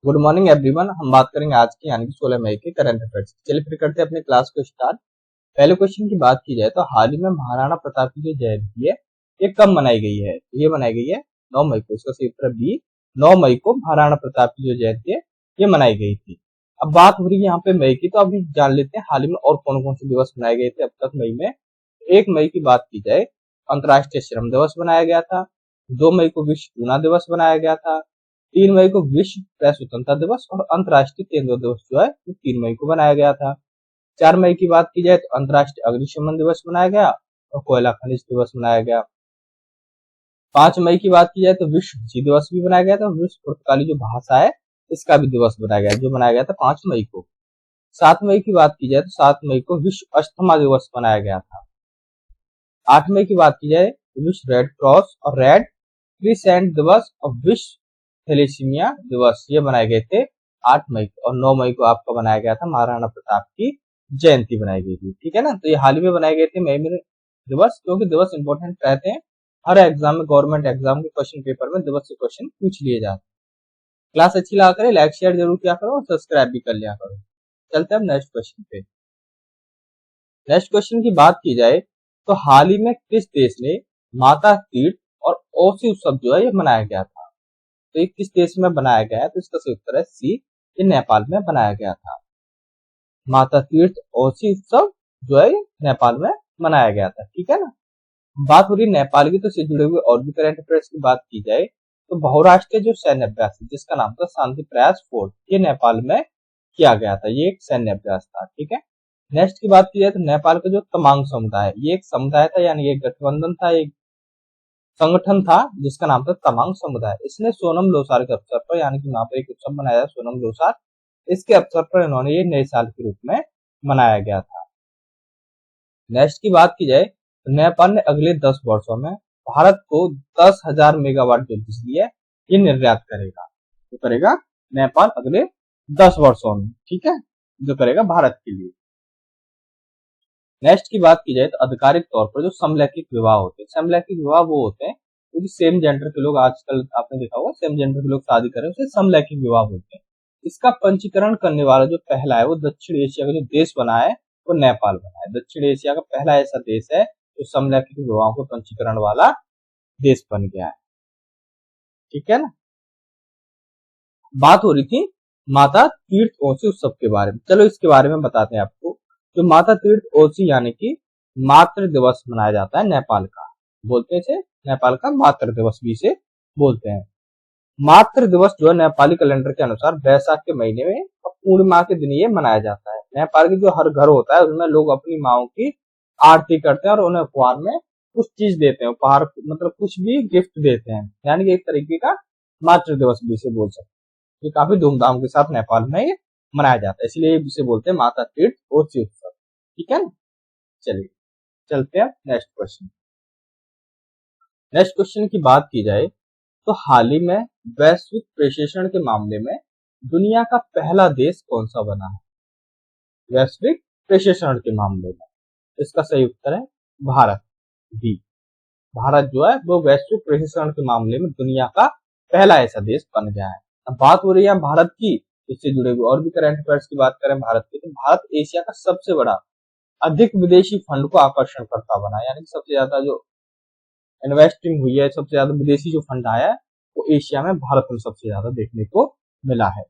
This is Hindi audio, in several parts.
Good morning everyone. हम बात करेंगे आज की यानी कि 16 मई के करंट अफेयर्स। चलिए फिर करते हैं अपने क्लास को स्टार्ट। पहले क्वेश्चन की बात की जाए तो हाल ही में महाराणा प्रताप की जो जयंती है ये कब मनाई गई है? तो ये मनाई गई है 9 मई को। इसका सही उत्तर बी, 9 मई को महाराणा प्रताप की जो जयंती है ये मनाई गई थी। अब बात हो रही है यहाँ पे मई की, तो अभी जान लेते हैं हाल ही में और कौन कौन से दिवस मनाए गए थे अब तक मई में। 1 मई की बात की जाए अंतर्राष्ट्रीय श्रम दिवस बनाया गया था। 2 मई को विश्व चूना दिवस बनाया गया था। 3 मई को विश्व प्रेस स्वतंत्रता दिवस और अंतर्राष्ट्रीय तेंदुआ दिवस जो है वो 3 मई को बनाया गया था। 4 मई की बात की जाए तो अंतर्राष्ट्रीय अग्निशमन दिवस मनाया गया और कोयला खनिज दिवस मनाया गया। 5 मई की बात की जाए तो विश्व हिंदी दिवस भी बनाया गया था। विश्व पुर्तगाली जो भाषा है इसका भी दिवस बनाया गया, जो बनाया गया था 5 मई को। 7 मई की बात की जाए तो 7 मई को विश्व अस्थमा दिवस मनाया गया था। 8 मई की बात की जाए तो विश्व रेड क्रॉस और रेड क्रिसेंट दिवस और विश्व थैलेसीमिया दिवस ये बनाए गए थे 8 मई को। और 9 मई को आपका बनाया गया था महाराणा प्रताप की जयंती बनाई गई थी। ठीक है ना, तो ये हाल ही में बनाए गए थे मई में दिवस, क्योंकि दिवस इंपॉर्टेंट रहते हैं। हर एग्जाम में, गवर्नमेंट एग्जाम के क्वेश्चन पेपर में दिवस से क्वेश्चन पूछ लिए जाते हैं। क्लास अच्छी लगा करे लाइक शेयर जरूर किया करो और सब्सक्राइब भी कर लिया करो। चलते हैं अब नेक्स्ट क्वेश्चन पे। नेक्स्ट क्वेश्चन की बात की जाए तो हाल ही में किस देश ने माता तीर्थ और ओसी उत्सव जो है ये मनाया गया था? तो ये किस देश में बनाया गया है? तो इसका सही उत्तर है सी, ये नेपाल में बनाया गया था। माता तीर्थ ओसी उत्सव जो है नेपाल में मनाया गया था। ठीक है ना, बात हो रही नेपाल की, तो इससे जुड़े हुए और भी करंट अफेयर्स की बात की जाए तो बहुराष्ट्रीय जो सैन्य अभ्यास है जिसका नाम था शांति प्रयास 4, ये नेपाल में किया गया था। ये एक सैन्य अभ्यास था। ठीक है, नेक्स्ट की बात की जाए तो नेपाल का जो तमांग समुदाय, ये एक समुदाय था यानी एक गठबंधन था, एक संगठन था जिसका नाम था तमांग समुदाय। इसने सोनम लोसार के अवसर पर यानी कि वहां पर एक उत्सव मनाया सोनम लोसार, इसके अवसर पर इन्होंने ये नए साल के रूप में मनाया गया था। नेक्स्ट की बात की जाए तो नेपाल ने अगले 10 वर्षों में भारत को 10,000 मेगावाट जो बिजली है ये निर्यात करेगा। तो करेगा नेपाल अगले 10 वर्षों में। ठीक है, जो करेगा भारत के लिए। नेक्स्ट की बात की जाए तो आधिकारिक तौर पर जो समलैंगिक विवाह होते हैं, समलैंगिक विवाह वो होते हैं क्योंकि सेम जेंडर के लोग, आजकल आपने देखा होगा सेम जेंडर के लोग शादी कर रहे हैं, उसे समलैंगिक विवाह बोलते हैं। इसका पंजीकरण करने वाला जो पहला है वो दक्षिण एशिया का जो देश बना है वो नेपाल बना है। दक्षिण एशिया का पहला ऐसा देश है जो समलैंगिक विवाह को पंजीकरण वाला देश बन गया है। ठीक है ना, बात हो रही थी माता तीर्थ ओसी उत्सव के बारे में। चलो इसके बारे में बताते हैं आपको। जो माता तीर्थ ओसी यानी कि मातृ दिवस मनाया जाता है नेपाल का, बोलते हैं नेपाल का मातृ दिवस भी इसे बोलते हैं। मातृ दिवस जो है नेपाली कैलेंडर के अनुसार वैशाख के महीने में और पूर्णिमा के दिन ये मनाया जाता है। नेपाल के जो हर घर होता है उसमें लोग अपनी माओ की आरती करते हैं और उन्हें उपहार में कुछ चीज देते हैं। उपहार मतलब कुछ भी गिफ्ट देते हैं, यानी कि एक तरीके का मातृ दिवस भी इसे बोल सकते हैं। ये काफी धूमधाम के साथ नेपाल में ये मनाया जाता है, इसलिए इसे बोलते हैं माता तीर्थ ओसी उत्सव। ठीक है ना, चलिए चलते हैं नेक्स्ट क्वेश्चन। नेक्स्ट क्वेश्चन की बात की जाए तो हाल ही में वैश्विक प्रशेषण के मामले में दुनिया का पहला देश कौन सा बना है? वैश्विक प्रशेषण के मामले में इसका सही उत्तर है भारत, भी। भारत जो है वो वैश्विक प्रशेषण के मामले में दुनिया का पहला ऐसा देश बन गया है। अब बात हो रही है भारत की, इससे जुड़े हुए और भी करंट अफेयर्स की बात करें भारत की, तो भारत एशिया का सबसे बड़ा अधिक विदेशी फंड को आकर्षण करता बना, यानी कि सबसे ज्यादा जो इन्वेस्टिंग हुई है, सबसे ज्यादा विदेशी जो फंड आया है वो एशिया में भारत में सबसे ज्यादा देखने को मिला है।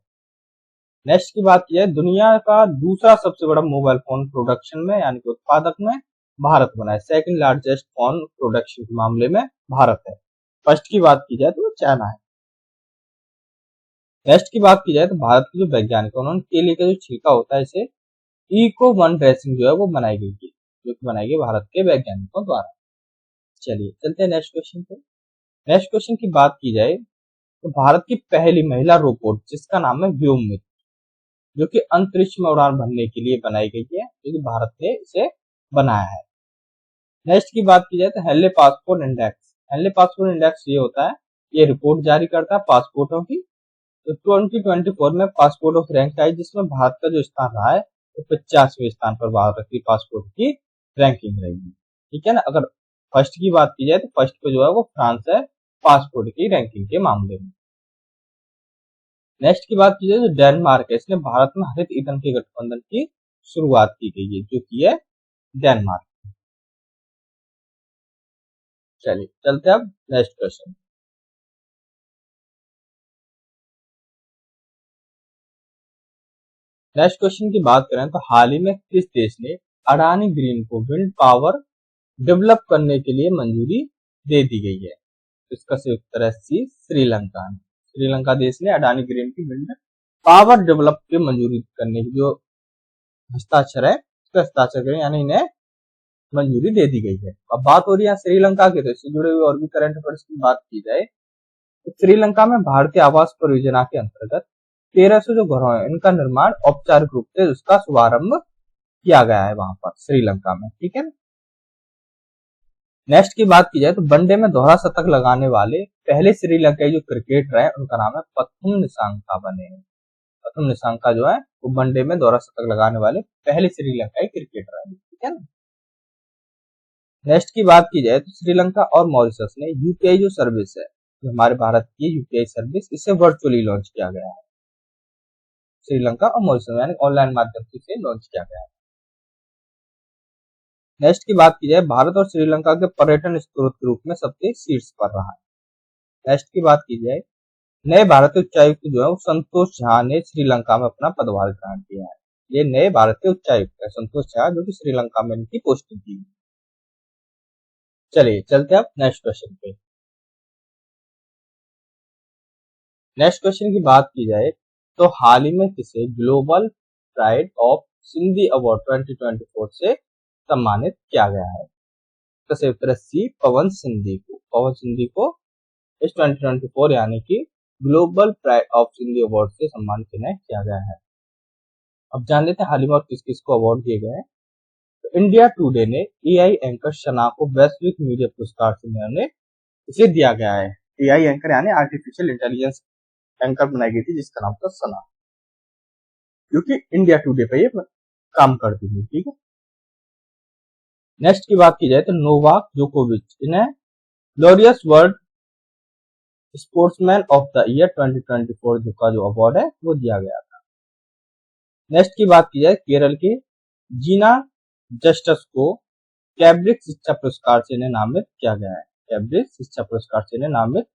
नेक्स्ट की बात की जाए दुनिया का दूसरा सबसे बड़ा मोबाइल फोन प्रोडक्शन में यानी कि उत्पादक में भारत बना है। सेकंड लार्जेस्ट फोन प्रोडक्शन के मामले में भारत है। फर्स्ट की बात की जाए तो चाइना है। नेक्स्ट की बात की जाए तो भारत के जो वैज्ञानिक है उन्होंने केले का जो छिलका होता है इसे इको वन ड्रेसिंग जो है वो बनाई गई थी, जो कि बनाई गई भारत के वैज्ञानिकों द्वारा। चलिए चलते हैं नेक्स्ट क्वेश्चन पे। नेक्स्ट क्वेश्चन की बात की जाए तो भारत की पहली महिला रोबोट जिसका नाम है व्योममित्र, जो कि अंतरिक्ष में उड़ान भरने के लिए बनाई गई है, जो कि भारत ने इसे बनाया है। नेक्स्ट की बात की जाए तो Henley passport index, Henley passport index ये होता है, ये रिपोर्ट जारी करता है पासपोर्टों की। तो 2024 में पासपोर्ट ऑफ रैंक आई जिसमें भारत का जो स्थान रहा है वो 50वें स्थान पर भारत की पासपोर्ट की रैंकिंग रहेगी। ठीक है ना, अगर फर्स्ट की बात की जाए तो फर्स्ट पे जो है वो फ्रांस है पासपोर्ट की रैंकिंग के मामले में। नेक्स्ट की बात की जाए तो डेनमार्क है, इसने भारत में हरित ईंधन के गठबंधन की शुरुआत की गई है, जो कि है डेनमार्क। चलिए चलते हैं अब नेक्स्ट क्वेश्चन। नेक्स्ट क्वेश्चन की बात करें तो हाल ही में किस देश ने अडानी ग्रीन को विंड पावर डेवलप करने के लिए मंजूरी दे दी गई है? इसका सही उत्तर है सी, श्रीलंका ने। श्रीलंका देश ने अडानी ग्रीन की विंड पावर डेवलप की मंजूरी करने की जो हस्ताक्षर है उसका हस्ताक्षर करें, यानी इन्हें मंजूरी दे दी गई है। अब बात हो रही है श्रीलंका के, तो इससे जुड़े हुए और भी करंट अफेयर्स की बात की जाए तो श्रीलंका में भारतीय आवास परियोजना के अंतर्गत 1300 जो घरों है इनका निर्माण औपचारिक रूप से उसका शुभारंभ किया गया है वहां पर श्रीलंका में, ठीक है। नेक्स्ट की बात की जाए तो वनडे में दोहरा शतक लगाने वाले पहले श्रीलंकाई जो क्रिकेटर है उनका नाम है पथुम निसांका बने हैं। पथुम निसांका जो है वो वनडे में दोहरा शतक लगाने वाले पहले श्रीलंकाई क्रिकेटर है, ठीक है ना। नेक्स्ट की बात की जाए तो श्रीलंका और मॉरिशस ने यूपीआई जो सर्विस है, जो हमारे भारत की यूपीआई सर्विस, इसे वर्चुअली लॉन्च किया गया है। श्रीलंका और मॉरिशस यानी ऑनलाइन माध्यम से इसे लॉन्च किया गया है। नेक्स्ट की बात की जाए भारत और श्रीलंका के पर्यटन स्रोत के रूप में सबसे शीर्ष पर रहा है। नेक्स्ट की बात की जाए नए भारतीय उच्चायुक्त जो है वो संतोष झा ने श्रीलंका में अपना पदभार ग्रहण किया है। ये नए भारतीय उच्चायुक्त है संतोष झा, जो कि श्रीलंका में इनकी पोस्टिंग की। चलिए चलते हैं अब नेक्स्ट क्वेश्चन पे। नेक्स्ट क्वेश्चन की बात की जाए तो हाल ही में किसे global pride of Sindhi award 2024 से सम्मानित किया गया है? तो सही उत्तर सी, पवन सिंधी को। पवन सिंधी को इस 2024 यानी कि global pride of Sindhi award से सम्मानित किया गया है। अब जान लेते हैं हाल ही में और किस किस को अवार्ड दिए गए हैं। तो इंडिया टुडे ने एआई एंकर सना को वैश्विक मीडिया पुरस्कार से इसे दिया गया है। एआई एंकर यानी आर्टिफिशियल इंटेलिजेंस एंकर बनाई गई थी जिसका नाम था सना, क्योंकि इंडिया टुडे पे ये काम करती थी, ठीक है। नेक्स्ट की बात की जाए तो नोवाक जोकोविच इन्हें glorious world sportsman of the year 2024 का जो अवार्ड है वो दिया गया था। नेक्स्ट की बात की जाए केरल के जीना जस्टिस को कैब्रिक शिक्षा पुरस्कार से इन्हें नामित किया गया है। कैब्रिक शिक्षा पुरस्कार से इन्हें नामित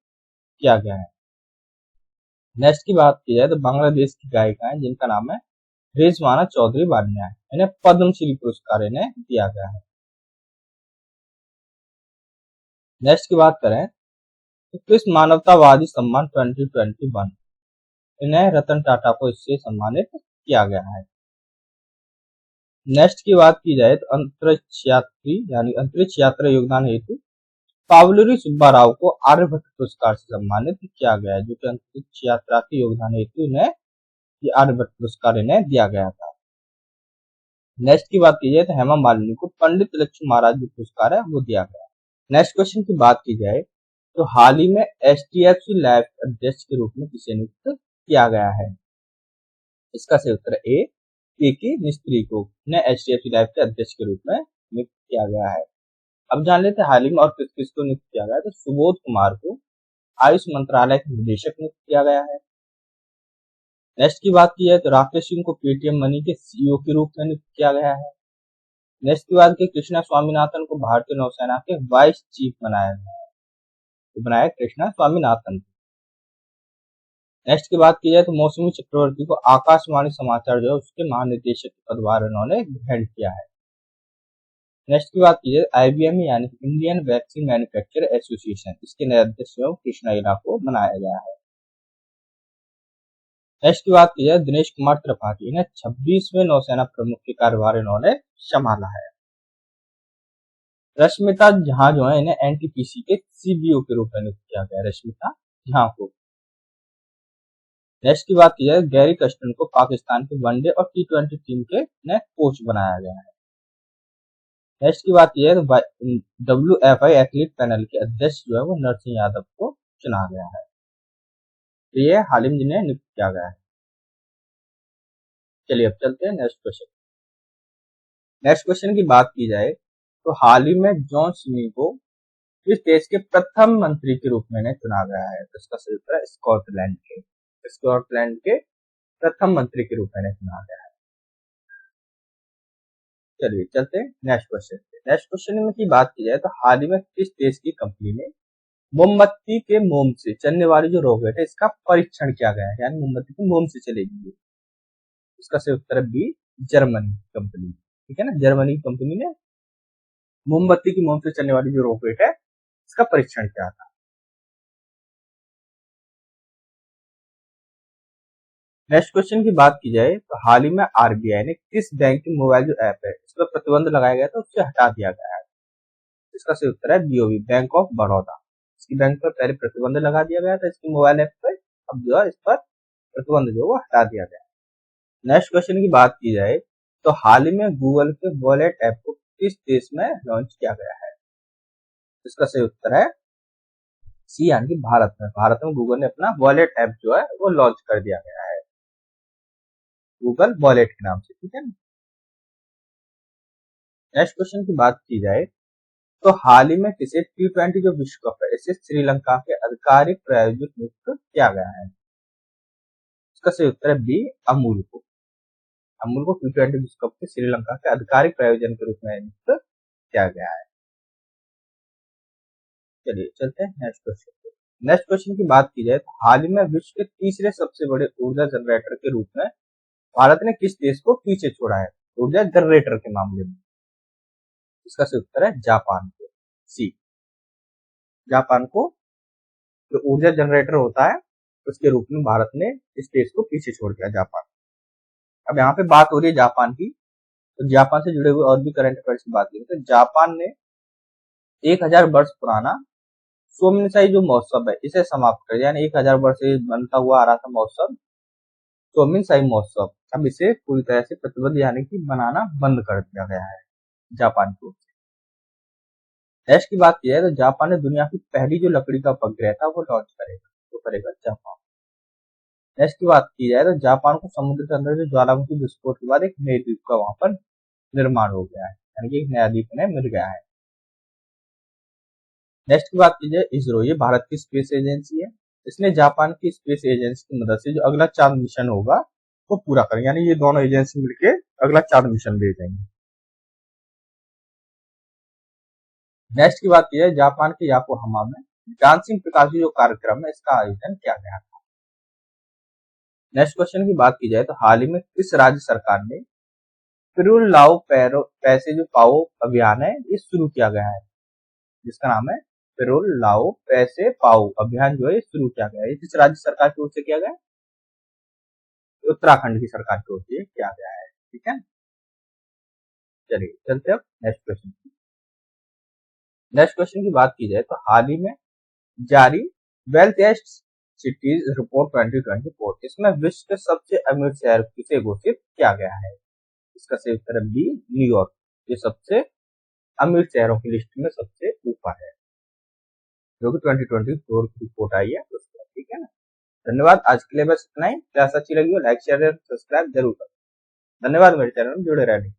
किया गया है। नेक्स्ट की बात की जाए तो बांग्लादेश की गायिका है जिनका नाम है रिजवाना चौधरी बानिया है, इन्हें पद्मश्री पुरस्कार इन्हें दिया गया है। नेक्स्ट की बात करें तो किस मानवतावादी सम्मान 2021 इन्हें रतन टाटा को इससे सम्मानित किया गया है? नेक्स्ट की बात की जाए तो अंतरिक्ष यात्री यानी अंतरिक्ष यात्रा योगदान हेतु पावलुरी सुब्बा राव को आर्यभट्ट पुरस्कार से सम्मानित किया गया है, जो कि अंतरिक्ष यात्रा के योगदान हेतु इन्हें ये आर्यभट्ट पुरस्कार इन्हें दिया गया था। नेक्स्ट की बात की जाए तो हेमा मालिनी को पंडित लक्ष्मी महाराज जो पुरस्कार है वो दिया गया। नेक्स्ट क्वेश्चन की बात की जाए तो हाल ही में एचडीएफसी लाइफ अध्यक्ष के रूप में किसे नियुक्त किया गया है? इसका सही उत्तर ए, के मिस्त्री को एचडीएफसी लाइफ के अध्यक्ष के रूप में नियुक्त किया गया है। अब जान लेते हैं हाल ही में और किस किस को नियुक्त किया गया है। तो सुबोध कुमार को आयुष मंत्रालय के निदेशक नियुक्त किया गया है। नेक्स्ट की बात की जाए तो राकेश सिंह को पेटीएम मनी के सीईओ के रूप में नियुक्त किया गया है। नेक्स्ट की बात की कृष्णा स्वामीनाथन को भारतीय नौसेना के वाइस चीफ बनाया गया है, तो बनाया कृष्णा स्वामीनाथन। नेक्स्ट की बात की जाए तो मौसमी चक्रवर्ती को आकाशवाणी समाचार जो है उसके महानिदेशक के पदभार उन्होंने ग्रहण किया है। नेक्स्ट की बात की जाए आईबीएम यानी इंडियन वैक्सीन मैन्युफैक्चरर एसोसिएशन, इसके नए अध्यक्ष कृष्णा इला को बनाया गया है। नेक्स्ट की बात की जाए दिनेश कुमार त्रिपाठी इन्हें 26वें नौसेना प्रमुख के कार्यभार इन्होंने संभाला है। रश्मिता झा जो है इन्हें एनटीपीसी के सीबीओ के रूप में नियुक्त किया गया, रश्मिता झा को। नेक्स्ट की बात की जाए गैरी कस्टन को पाकिस्तान के वनडे और टी20 टीम के नए कोच बनाया गया है। नेक्स्ट की बात की जाए तो WFI एथलीट पैनल के अध्यक्ष जो है वो नरसिंह यादव को चुना गया है, तो ये हाल ही में जिन्हें नियुक्त किया गया है। चलिए अब चलते हैं नेक्स्ट क्वेश्चन। नेक्स्ट क्वेश्चन की बात की जाए तो हाल ही में जॉन स्मिथ को इस देश के प्रथम मंत्री के रूप में चुना गया है, तो इसका सही उत्तर है स्कॉटलैंड के। स्कॉटलैंड के प्रथम मंत्री के रूप में इन्हें चुना गया है। चलिए चलते हैं नेक्स्ट क्वेश्चन पे। नेक्स्ट क्वेश्चन में की बात की जाए तो हाल ही में किस देश की कंपनी ने मोमबत्ती के मोम से चलने वाली जो रॉकेट है इसका परीक्षण किया गया है, यानी मोमबत्ती के मोम से चलेगी। इसका सही उत्तर है बी, जर्मनी कंपनी। ठीक है ना, जर्मनी की कंपनी ने मोमबत्ती की मोम से चलने वाली जो रॉकेट है इसका परीक्षण किया था। नेक्स्ट क्वेश्चन की बात की जाए तो हाल ही में आरबीआई ने किस बैंक की मोबाइल जो ऐप है इस पर प्रतिबंध लगाया गया था उससे हटा दिया गया है। इसका सही उत्तर है बीओबी, बैंक ऑफ बड़ौदा। इसकी बैंक पर पहले प्रतिबंध लगा दिया गया था इसकी मोबाइल ऐप पर, अब जो है इस पर प्रतिबंध जो वो हटा दिया गया। नेक्स्ट क्वेश्चन की बात की जाए तो हाल ही में गूगल के वॉलेट ऐप को किस देश में लॉन्च किया गया है। इसका सही उत्तर है सी, यानी कि भारत में। भारत में गूगल ने अपना वॉलेट ऐप जो है वो लॉन्च कर दिया गया है, गूगल वॉलेट के नाम से। ठीक है। नेक्स्ट क्वेश्चन की बात की जाए तो हाल ही में किसे T20 जो विश्व कप है इसे श्रीलंका के आधिकारिक प्रायोजक नियुक्त किया गया है। इसका सही उत्तर है बी, अमूल को। अमूल को T20 विश्व कप के श्रीलंका के आधिकारिक प्रायोजन के रूप में नियुक्त किया गया है। चलिए चलते हैं नेक्स्ट क्वेश्चन पे। नेक्स्ट क्वेश्चन की बात की जाए तो हाल ही में विश्व के तीसरे सबसे बड़े ऊर्जा जनरेटर के रूप में भारत ने किस देश को पीछे छोड़ा है ऊर्जा जनरेटर के मामले में। इसका सही उत्तर है जापान को, सी। जापान को जो ऊर्जा जनरेटर होता है उसके रूप में भारत ने इस देश को पीछे छोड़ दिया, जापान। अब यहाँ पे बात हो रही है जापान की, तो जापान से जुड़े हुए और भी करंट अफेयर्स की बात करें तो जापान ने 1000 वर्ष पुराना सोमिनसाई जो महोत्सव है इसे समाप्त कर दिया, यानी 1000 वर्ष से बनता हुआ आ रहा था महोत्सव सोमिनसाई महोत्सव, अब इसे पूरी तरह से प्रतिबंध यानी कि बनाना बंद कर दिया गया है जापान की ओर से। नेक्स्ट की बात की जाए तो जापान ने दुनिया की पहली जो लकड़ी का उपग्रह था वो लॉन्च करेगा, तो करेगा जापान। नेक्स्ट की बात की जाए तो जापान को समुद्र के अंदर जो ज्वालामुखी विस्फोट के बाद एक नए द्वीप का वहां पर निर्माण हो गया है, यानी कि एक नया द्वीप इन्हें मिल गया है। नेक्स्ट की बात की जाए इसरो, ये भारत की स्पेस एजेंसी है। इसने जापान की स्पेस एजेंसी की मदद से जो अगला चांद मिशन होगा वो पूरा करेंगे, यानी ये दोनों एजेंसी मिलकर अगला चांद मिशन भेजेंगे। नेक्स्ट की बात की जाए जापान के याकोहामा में डांसिंग पिकासो जो कार्यक्रम है इसका आयोजन किया गया था। नेक्स्ट क्वेश्चन की बात की जाए तो हाल ही में किस राज्य सरकार ने पिरुल लाओ पैसे जो पाओ अभियान है ये शुरू किया गया है, जिसका नाम है पिरुल लाओ पैसे पाओ अभियान जो है शुरू किया गया है। किस राज्य सरकार की ओर से किया गया है, उत्तराखंड की सरकार की ओर से किया गया है। ठीक है, चलिए चलते अब नेक्स्ट क्वेश्चन। नेक्स्ट क्वेश्चन की बात की जाए तो हाल ही में जारी वेल्थ सिटीज रिपोर्ट 2024 इसमें विश्व के सबसे अमीर शहर किसे घोषित किया गया है। इसका सही उत्तर है बी, न्यूयॉर्क। ये सबसे अमीर शहरों की लिस्ट में सबसे ऊपर है, जो कि 2024 की रिपोर्ट आई है उसमें। ठीक है ना, धन्यवाद। आज के लिए बस इतना ही। क्लास अच्छी लगी हो लाइक शेयर सब्सक्राइब जरूर करें। धन्यवाद मेरे चैनल में जुड़े रहने।